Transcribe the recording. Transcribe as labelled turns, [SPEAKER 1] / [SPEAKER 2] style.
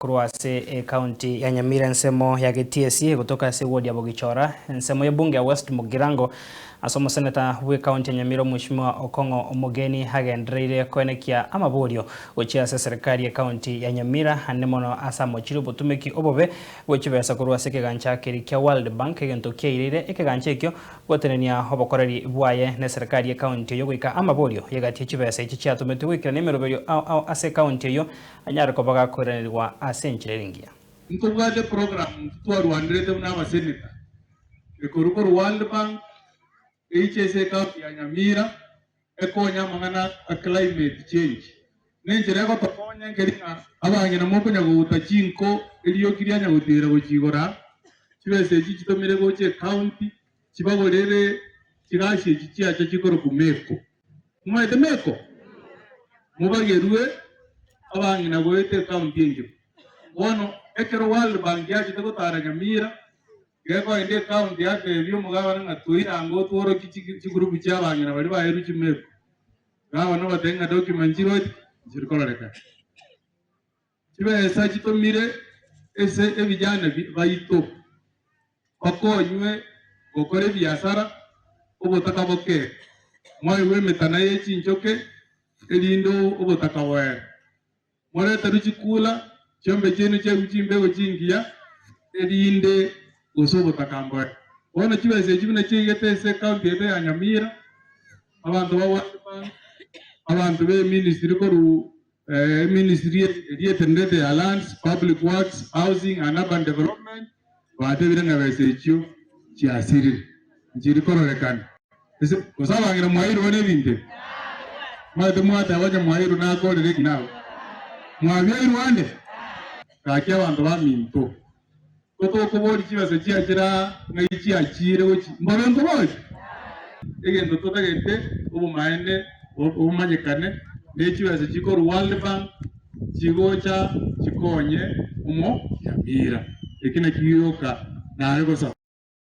[SPEAKER 1] Kurwase county ya Nyamira nsemo ya GTSC kutoka ward ya Bogichora nsemo ya bunge ya West Mugirango asomo seneta we county ya Nyamira Mheshimiwa Okongo Omogeni hagendereire kwenekia amaburio gochia serikali ya county ya Nyamira hanemono asamo chiro botumeki obobe gochibesa kurwase kegancha kirikia World Bank egento kiairire ekegancha ekyo gotenenia obokoreri bwaye ne serikali ya county yo goika amaburio yegati chibesa ichi chiatumete gwikira nemeroberio ase county yo anyara kobaga korenerwa asenchiringia
[SPEAKER 2] ntubwate program twarwandirete n'abaseneta ekoruko World Bank HSA county ya Nyamira ekonya mangana a climate change nenjere ko tokonya ngeringa abanye namokonya gutachinko iliyo kirianya gutera gukigora kibese kitomire goche county kibagorere kirashe kikiacha kikoro kumeko mwete meko mubagerwe abanye nagoete county yenje bono ekero World Bank yaje gutara Nyamira geko inde county yake byo mugabana ngatuira ngo toro kigrupu cyabanye nabari baheru kimeko gawa no batenga document road zirikoreka kibesa kitomire ese ebijana bayito bakonywe gokore biasara ubutaka boke mwaye wemetana y'ekinjoke elindo ubutaka wae mwale tarukikula cyombe cyene cyo gucimbego cingiya elinde usobo takambo bona kibese kibine cyegete county ya Nyamira abantu ba abantu be ministry ko ministry yetendete ya lands, public works, housing and urban development bate biranga bese cyo cyasirire njiri kororekana ese usabangira mwayiru bone binde mwate mwate abaje mwayiru nakorere kinawe mwabiru wande kaki abantu baminto koko kubori kibase cyakira ngaiki akire goki mbabento boje egendo totagete ubumaene ubumanyekane n'ekibase kikora World Bank kigocha kikonye umo Nyamira ekina kiyoka na ariko